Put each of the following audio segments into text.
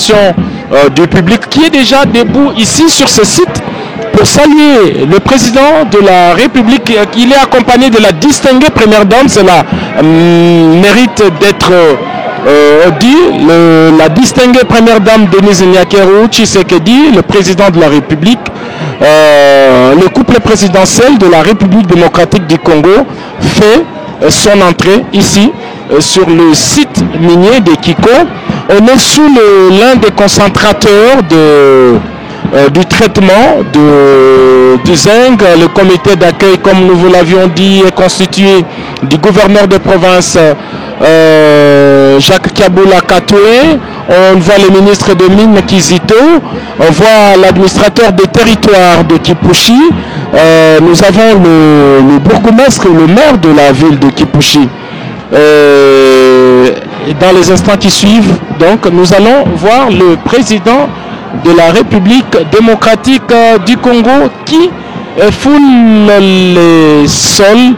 attention du public qui est déjà debout ici sur ce site pour saluer le président de la République. Il est accompagné de la distinguée première dame, cela mérite d'être dit, la distinguée première dame Denise Nyakeru Tshisekedi, le président de la République. Le couple présidentiel de la République démocratique du Congo fait son entrée ici sur le site minier de Kiko. On est sous l'un des concentrateurs du traitement du zinc. Le comité d'accueil, comme nous vous l'avions dit, est constitué du gouverneur de province Jacques Kaboula Katoué. On voit le ministre de Mines Kizito, on voit l'administrateur des territoires de Kipushi, nous avons le bourgmestre, le maire de la ville de Kipushi. Dans les instants qui suivent, donc, nous allons voir le président de la République démocratique du Congo qui foule les sols,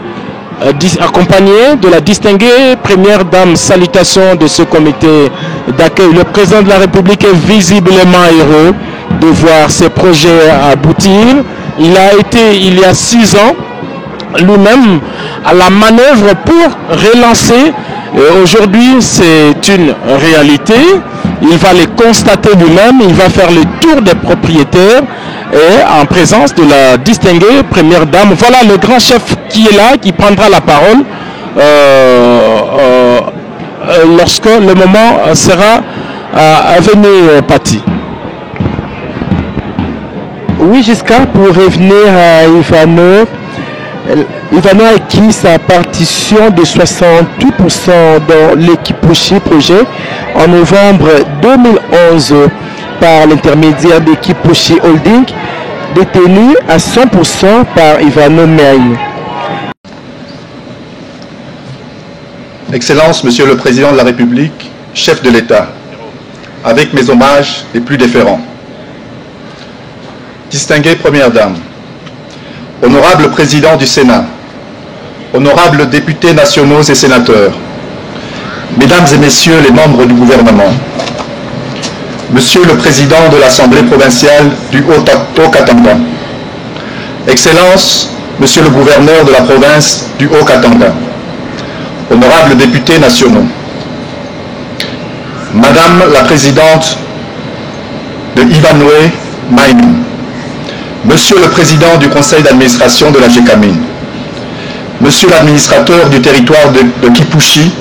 accompagné de la distinguée première dame. Salutations de ce comité d'accueil. Le président de la République est visiblement heureux de voir ces projets aboutir. Il a été, il y a 6 ans, lui-même à la manœuvre pour relancer. Aujourd'hui, c'est une réalité. Il va les constater lui-même. Il va faire le tour des propriétaires et en présence de la distinguée première dame. Voilà le grand chef qui est là, qui prendra la parole lorsque le moment sera venu, Patti. Oui, jusqu'à pour revenir à Ivano. Ivano a acquis sa partition de 68% dans l'Kipushi projet en novembre 2011 par l'intermédiaire de Kipushi Holding, détenu à 100% par Ivano Meaïn. Excellence, Monsieur le Président de la République, chef de l'État, avec mes hommages les plus déférents. Distinguée Première Dame, honorable Président du Sénat, honorables députés nationaux et sénateurs, Mesdames et Messieurs les membres du gouvernement, Monsieur le Président de l'Assemblée provinciale du Haut-Katanga, Excellence, Monsieur le Gouverneur de la province du Haut-Katanga, honorables députés nationaux, Madame la Présidente de Ivanhoe Maïm, Monsieur le Président du Conseil d'administration de la GECAMINE, Monsieur l'administrateur du territoire de Kipushi,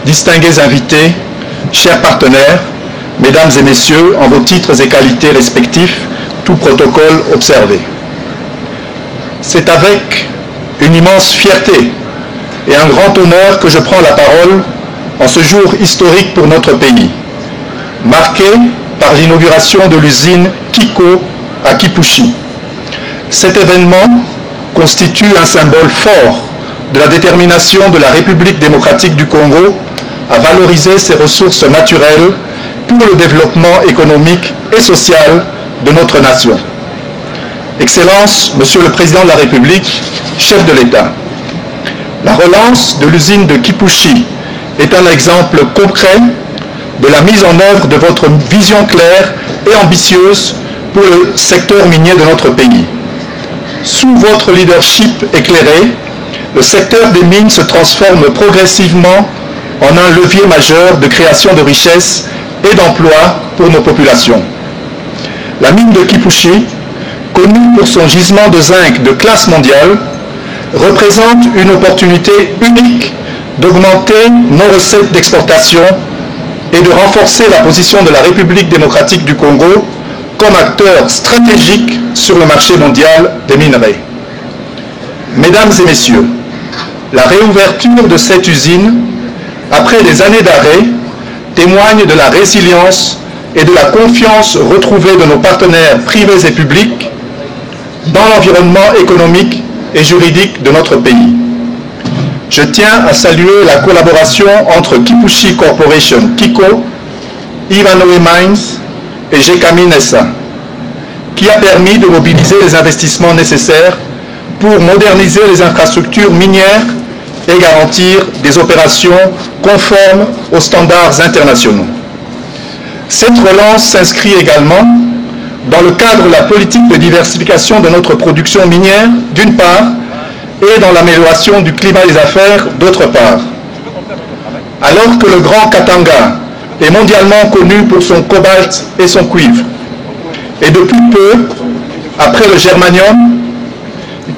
distingués invités, chers partenaires, Mesdames et Messieurs, en vos titres et qualités respectifs, tout protocole observé. C'est avec une immense fierté et un grand honneur que je prends la parole en ce jour historique pour notre pays, marqué par l'inauguration de l'usine Kiko à Kipushi. Cet événement constitue un symbole fort de la détermination de la République démocratique du Congo à valoriser ses ressources naturelles pour le développement économique et social de notre nation. Excellence, Monsieur le Président de la République, chef de l'État, la relance de l'usine de Kipushi est un exemple concret de la mise en œuvre de votre vision claire et ambitieuse pour le secteur minier de notre pays. Sous votre leadership éclairé, le secteur des mines se transforme progressivement en un levier majeur de création de richesses et d'emplois pour nos populations. La mine de Kipushi, connue pour son gisement de zinc de classe mondiale, représente une opportunité unique d'augmenter nos recettes d'exportation et de renforcer la position de la République démocratique du Congo comme acteur stratégique sur le marché mondial des minerais. Mesdames et Messieurs, la réouverture de cette usine, après des années d'arrêt, témoigne de la résilience et de la confiance retrouvée de nos partenaires privés et publics dans l'environnement économique et juridique de notre pays. Je tiens à saluer la collaboration entre Kipushi Corporation, Kiko, Ivanhoe Mines et GECAMINE SA, qui a permis de mobiliser les investissements nécessaires pour moderniser les infrastructures minières et garantir des opérations conformes aux standards internationaux. Cette relance s'inscrit également dans le cadre de la politique de diversification de notre production minière, d'une part, et dans l'amélioration du climat des affaires, d'autre part. Alors que le Grand Katanga est mondialement connu pour son cobalt et son cuivre, et depuis peu, après le germanium,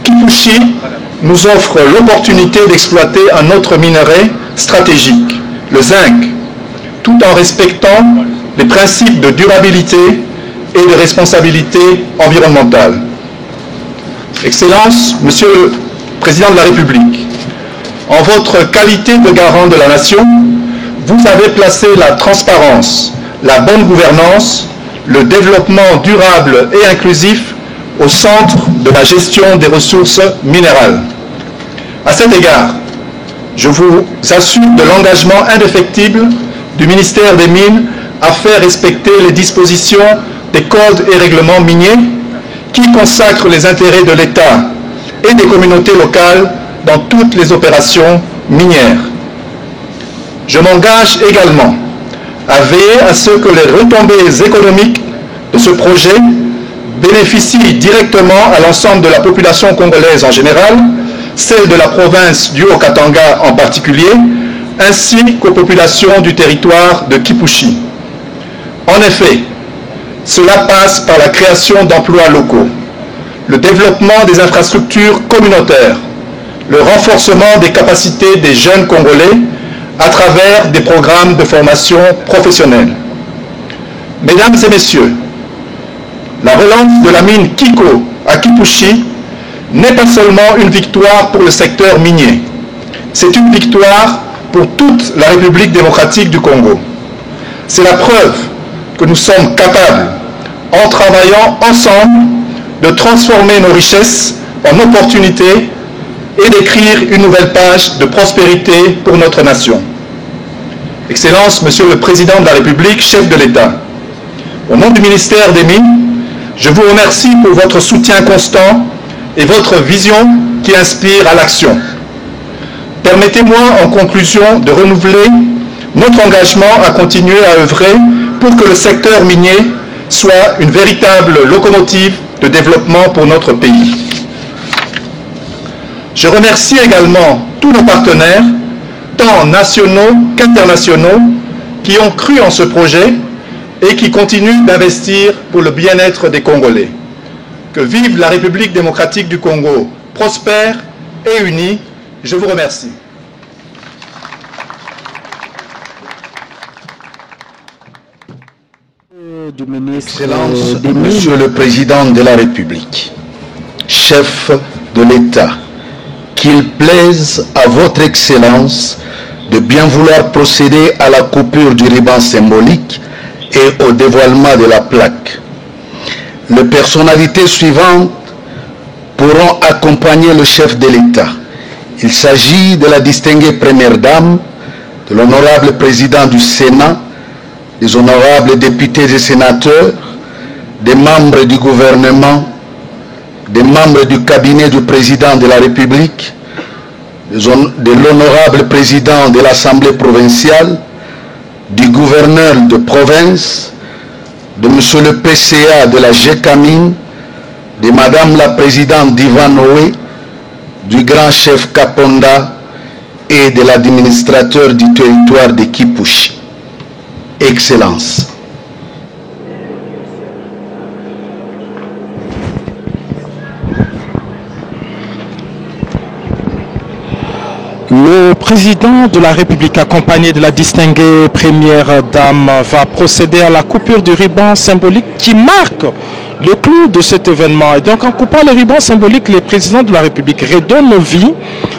Kipushi nous offre l'opportunité d'exploiter un autre minerai stratégique, le zinc, tout en respectant les principes de durabilité et de responsabilité environnementale. Excellences, Monsieur le Président de la République, en votre qualité de garant de la nation, vous avez placé la transparence, la bonne gouvernance, le développement durable et inclusif au centre de la gestion des ressources minérales. À cet égard, je vous assure de l'engagement indéfectible du ministère des Mines à faire respecter les dispositions des codes et règlements miniers qui consacrent les intérêts de l'État et des communautés locales dans toutes les opérations minières. Je m'engage également à veiller à ce que les retombées économiques de ce projet bénéficient directement à l'ensemble de la population congolaise en général, celle de la province du Haut-Katanga en particulier, ainsi qu'aux populations du territoire de Kipushi. En effet, cela passe par la création d'emplois locaux, le développement des infrastructures communautaires, le renforcement des capacités des jeunes Congolais à travers des programmes de formation professionnelle. Mesdames et messieurs, la relance de la mine Kiko à Kipushi n'est pas seulement une victoire pour le secteur minier, c'est une victoire pour toute la République démocratique du Congo. C'est la preuve que nous sommes capables, en travaillant ensemble, de transformer nos richesses en opportunités et d'écrire une nouvelle page de prospérité pour notre nation. Excellences, Monsieur le Président de la République, chef de l'État, au nom du ministère des Mines, je vous remercie pour votre soutien constant et votre vision qui inspire à l'action. Permettez-moi en conclusion de renouveler notre engagement à continuer à œuvrer pour que le secteur minier soit une véritable locomotive de développement pour notre pays. Je remercie également tous nos partenaires, tant nationaux qu'internationaux, qui ont cru en ce projet et qui continuent d'investir pour le bien-être des Congolais. Que vive la République démocratique du Congo, prospère et unie. Je vous remercie. Excellences, Monsieur le Président de la République, chef de l'État, qu'il plaise à votre Excellence de bien vouloir procéder à la coupure du ruban symbolique et au dévoilement de la plaque. Les personnalités suivantes pourront accompagner le chef de l'État. Il s'agit de la distinguée Première Dame, de l'honorable Président du Sénat, des honorables députés et sénateurs, des membres du gouvernement, des membres du cabinet du Président de la République, de l'honorable Président de l'Assemblée provinciale, du gouverneur de province, de Monsieur le PCA de la GECAMIN, de Madame la Présidente d'Ivanoé, du grand chef Kaponda et de l'administrateur du territoire de Kipushi. Excellences. Le président de la République, accompagné de la distinguée première dame, va procéder à la coupure du ruban symbolique qui marque le clou de cet événement. Et donc, en coupant le ruban symbolique, le président de la République redonne vie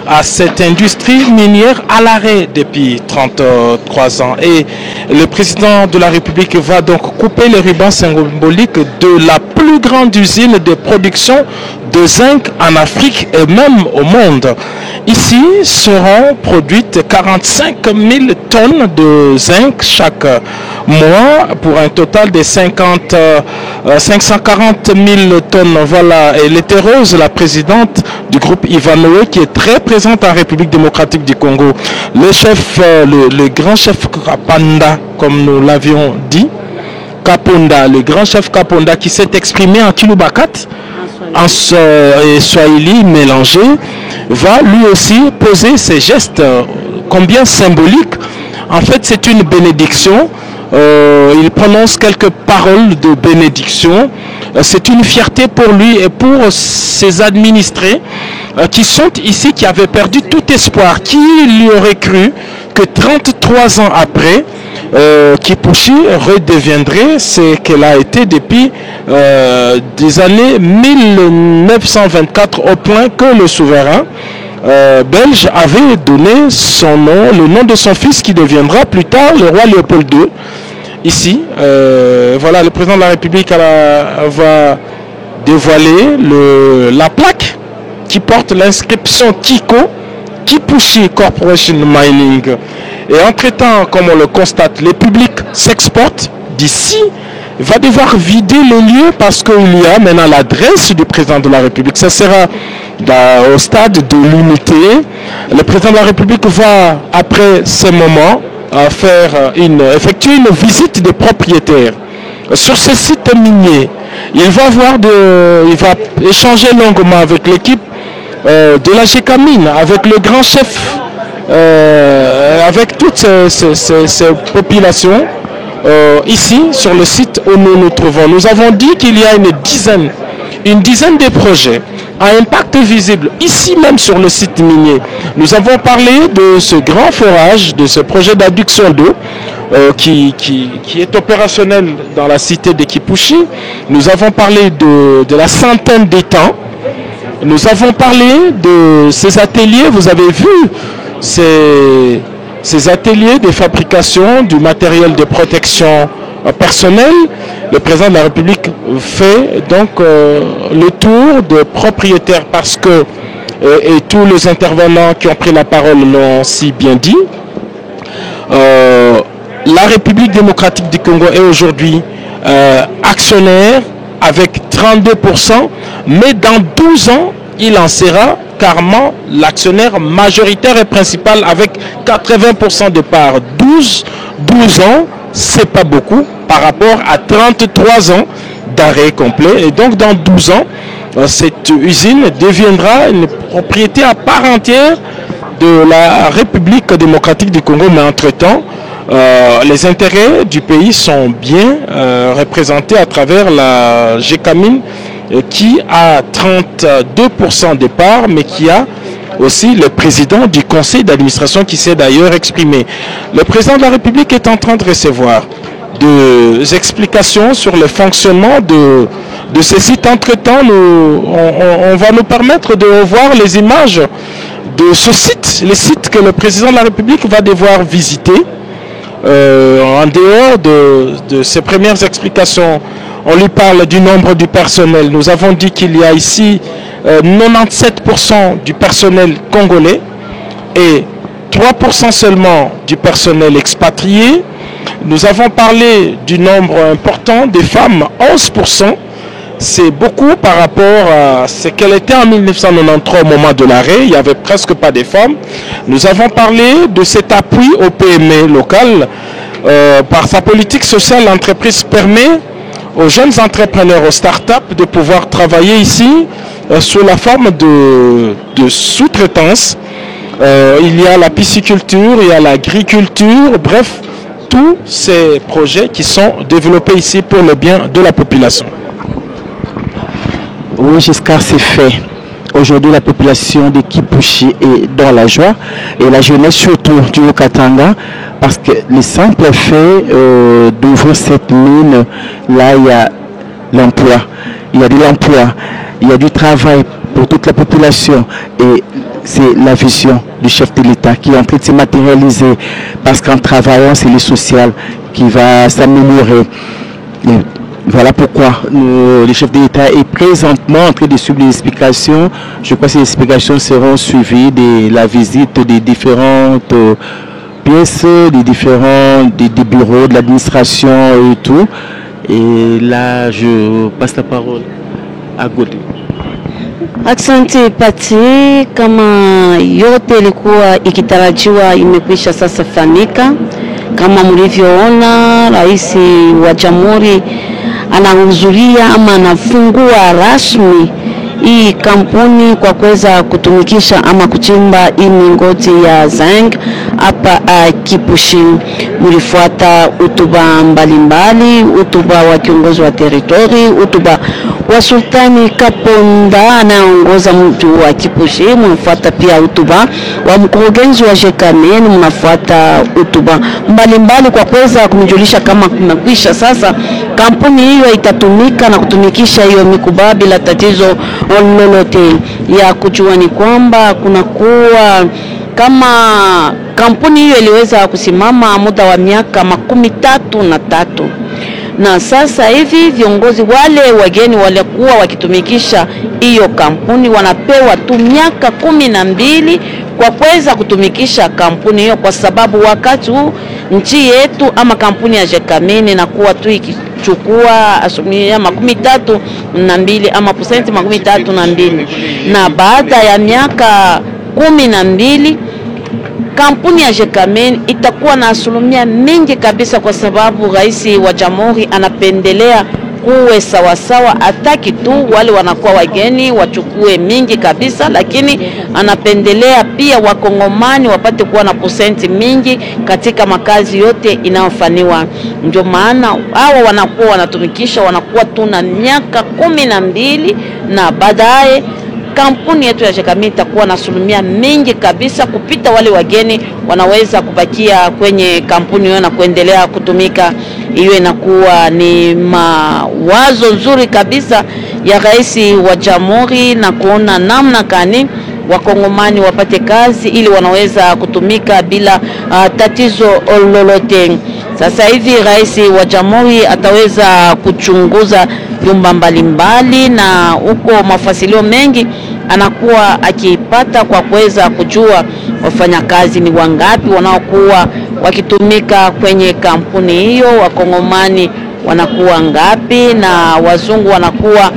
à cette industrie minière à l'arrêt depuis 33 ans. Et le président de la République va donc couper le ruban symbolique de la plus grande usine de production de zinc en Afrique et même au monde. Ici seront produites 45 000 tonnes de zinc chaque mois pour un total de 540 000 tonnes. Voilà, elle est heureuse, la présidente du groupe Ivanoé, qui est très présente en République démocratique du Congo. Le chef, le grand chef Kapanda, comme nous l'avions dit, Kaponda, le grand chef Kaponda qui s'est exprimé en Kilubakat, en Swahili mélangé, va lui aussi poser ces gestes combien symboliques. En fait, c'est une bénédiction. Il prononce quelques paroles de bénédiction. C'est une fierté pour lui et pour ses administrés qui sont ici, qui avaient perdu tout espoir. Qui lui aurait cru que 33 ans après, Kipushi redeviendrait ce qu'elle a été depuis des années 1924, au point que le souverain belge avait donné son nom, le nom de son fils qui deviendra plus tard le roi Léopold II. Ici, voilà, le président de la République va dévoiler la plaque qui porte l'inscription Kiko, Kipushi Corporation Mining. Et entre-temps, comme on le constate, les publics s'exportent d'ici. Il va devoir vider le lieu parce qu'il y a maintenant l'adresse du président de la République. Ça sera au stade de l'unité. Le président de la République va, après ce moment, effectuer une visite des propriétaires sur ce site minier. Il va échanger longuement avec l'équipe de la GECAMINE, avec le grand chef, avec toutes ces populations ici sur le site où nous nous trouvons. Nous avons dit qu'il y a une dizaine de projets à impact visible ici même sur le site minier. Nous avons parlé de ce grand forage, de ce projet d'adduction d'eau qui est opérationnel dans la cité de Kipushi. Nous avons parlé de la centaine d'étangs. Nous avons parlé de ces ateliers, vous avez vu ces ateliers de fabrication du matériel de protection personnelle. Le président de la République fait donc le tour des propriétaires parce que, et tous les intervenants qui ont pris la parole l'ont si bien dit, la République démocratique du Congo est aujourd'hui actionnaire avec 32%, mais dans 12 ans, il en sera carrément l'actionnaire majoritaire et principal avec 80% de parts. 12 ans, c'est pas beaucoup par rapport à 33 ans d'arrêt complet. Et donc dans 12 ans, cette usine deviendra une propriété à part entière de la République démocratique du Congo. Mais entre-temps, les intérêts du pays sont bien représentés à travers la GECAMINE qui a 32% des parts, mais qui a aussi le président du conseil d'administration qui s'est d'ailleurs exprimé. Le président de la République est en train de recevoir des explications sur le fonctionnement de ces sites. Entre-temps, on va nous permettre de revoir les images de ce site, les sites que le président de la République va devoir visiter. En dehors de ces premières explications, on lui parle du nombre du personnel. Nous avons dit qu'il y a ici 97% du personnel congolais et 3% seulement du personnel expatrié. Nous avons parlé du nombre important des femmes, 11%. C'est beaucoup par rapport à ce qu'elle était en 1993 au moment de l'arrêt. Il n'y avait presque pas de femmes. Nous avons parlé de cet appui au PME local. Par sa politique sociale, l'entreprise permet aux jeunes entrepreneurs, aux startups de pouvoir travailler ici sous la forme de sous-traitance. Il y a la pisciculture, il y a l'agriculture, bref, tous ces projets qui sont développés ici pour le bien de la population. Oui, Giscard, c'est fait. Aujourd'hui, la population de Kipushi est dans la joie et la jeunesse surtout du Haut-Katanga, parce que le simple fait d'ouvrir cette mine, là, il y a l'emploi. Il y a de l'emploi, il y a du travail pour toute la population et c'est la vision du chef de l'État qui est en train de se matérialiser parce qu'en travaillant, c'est le social qui va s'améliorer. Voilà pourquoi le chef de l'État est présentement en train de suivre les explications. Je crois que ces explications seront suivies de la visite des différentes pièces, des bureaux, de l'administration et tout. Et là, je passe la parole à Gaudé. Asante Pati, kama yote ilikuwa ikitarajiwa imekwisha sasa fanyika. Kama mlivyoona, rais wa jamhuri anahudhuria ama anafungua rasmi hii kampuni kwa kuweza kutumikisha ama kuchimba hii mingoti ya zinc hapa Kipushi. Mlifuata hotuba mbalimbali, hotuba wa kiongozi wa territory, hotuba wa Sultani Kaponda anaongoza mji wa Kipushi. Mnafuata pia hotuba wa mkurugenzi wa Jekamen, mnafuata hotuba mbalimbali kwa kuweza kumjulisha kama kumekwisha sasa kampuni hiyo itatumika na kutumikisha hiyo mikuba bila tatizo lolote. Ya kujua ni kwamba kuna kuwa kama kampuni hiyo iliweza kusimama muda wa miaka 33 na sasa hivi viongozi wale wageni walikuwa wakitumikisha hiyo kampuni wanapewa tu miaka 12 kwa kuweza kutumikisha kampuni hiyo, kwa sababu wakati huu nchi yetu ama kampuni ya Jekamen na kuwa tu ikichukua asilimia 32 ama % 32, na baada ya miaka 12 kampuni ya Jekamen itakuwa na asilimia mingi kabisa, kwa sababu rais wa jamhuri anapendelea kuwe sawasawa, hataki tu wale wanakuwa wageni wachukue mingi kabisa, lakini anapendelea pia wakongomani wapate kuwa na % mingi katika makazi yote inayofanywa. Ndio maana hao wanakuwa wanatumikisha wanakuwa tu na miaka 12 na baadaye kampuni yetu ya Jekamen itakuwa na asilimia mingi kabisa kupita wale wageni wanaweza kubakia kwenye kampuni hiyo na kuendelea kutumika. Hiyo inakuwa ni mawazo nzuri kabisa ya rais wa jamhuri, na kuona namna gani wakongomani wapate kazi ili wanaweza kutumika bila tatizo lolote. Sasa hivi rais wa jamhuri ataweza kuchunguza vyumba mbalimbali, na huko mafasilio mengi anakuwa akipata kwa kuweza kujua wafanyakazi ni wangapi wanaokuwa wakitumika kwenye kampuni hiyo, wakongomani wanakuwa ngapi na wazungu wanakuwa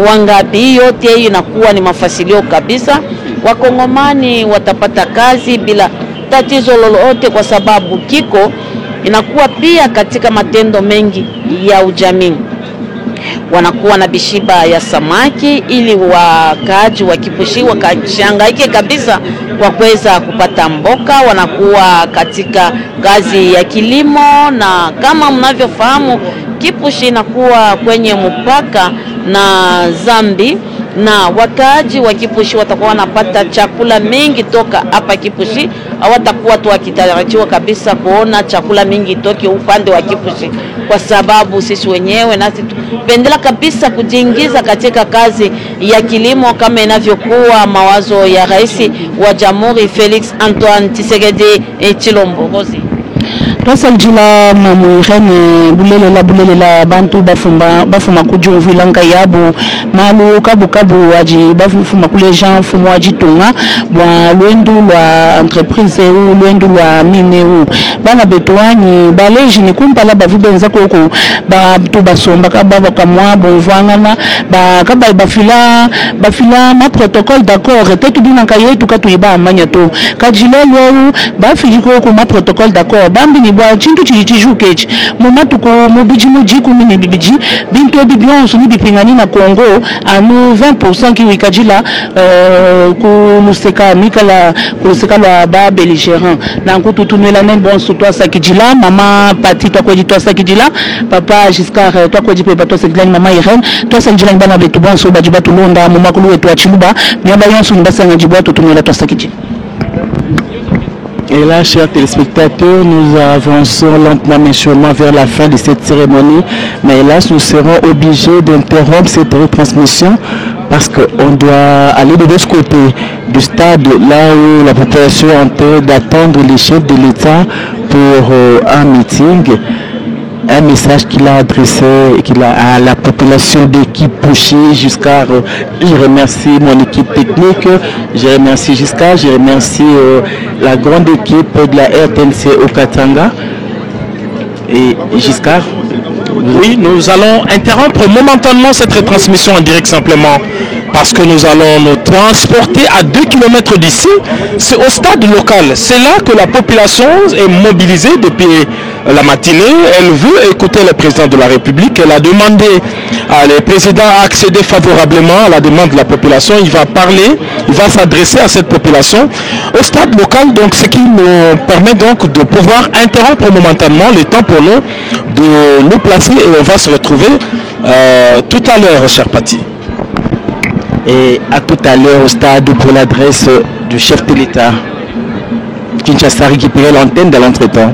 wangapi. Hiyo yote hiyo inakuwa ni mafasilio kabisa. Wakongomani watapata kazi bila tatizo lolote, kwa sababu kiko inakuwa pia katika matendo mengi ya ujamii. Wanakuwa na bishiba ya samaki ili wakaaji wa Kipushi wakashangaike kabisa kwa kuweza kupata mboka. Wanakuwa katika kazi ya kilimo, na kama mnavyofahamu Kipushi inakuwa kwenye mpaka na Zambi, na wakaaji wa Kipushi watakuwa wanapata chakula mingi toka hapa Kipushi. Hawatakuwa tu wakitarajiwa kabisa kuona chakula mingi toki upande wa Kipushi, kwa sababu sisi wenyewe nasi tupendela kabisa kujiingiza katika kazi ya kilimo kama inavyokuwa mawazo ya rais wa jamhuri Felix Antoine Tshisekedi Tshilombo. Rasa jila mamuirene bulela la bantu bafuma kujuvu ilanga yabu malu kabu waji bafuma kule Jean fumu waji tunga bwa lwendu lwa entreprise u lwendu lwa mine u bana betuani baleji ni kumpala bavubenza koko batu basomba kababa kamwa bonvangana bakaba bafila ma protocole d'accord te kidina kayetu katuiba amanya to kajilelo bafili koko ma protocole d'accord bambi ni bwa chintu chijukechi mumatu ko mubiji mujiku mini bibiji bintu bibionso ni bipingani na Kongo anu 20% ki wikajila kuluseka mikala kuluseka la ba belligérant na kututunela nen bon sutwa sakijila mama pati to ko jitwa sakijila papa Giscard to ko jipe bato sakijila mama Irene to sakijila bana betu bon so bajiba tulonda mama kulu wetu achiluba nyamba yonso ndasanga jibwa tutunela to sakijila. Et là, chers téléspectateurs, nous avançons lentement mais sûrement vers la fin de cette cérémonie. Mais hélas, nous serons obligés d'interrompre cette retransmission parce qu'on doit aller de l'autre côté du stade, là où la population est en train d'attendre les chefs de l'État pour un meeting. Un message qu'il a adressé à la population de Kipushi. Giscard, je remercie mon équipe technique, je remercie Giscard, je remercie la grande équipe de la RTNC au Katanga. Et Giscard. Oui, nous allons interrompre momentanément cette retransmission en direct simplement parce que nous allons nous transporter à 2 km d'ici. C'est au stade local. C'est là que la population est mobilisée depuis la matinée. Elle veut écouter le président de la République. Elle a demandé le président à accéder favorablement à la demande de la population. Il va parler, il va s'adresser à cette population au stade local. Donc, ce qui nous permet donc de pouvoir interrompre momentanément le temps pour nous de nous placer et on va se retrouver tout à l'heure, cher Pati. Et à tout à l'heure au stade pour l'adresse du chef de l'État. Kinshasa récupérer l'antenne de l'entretemps.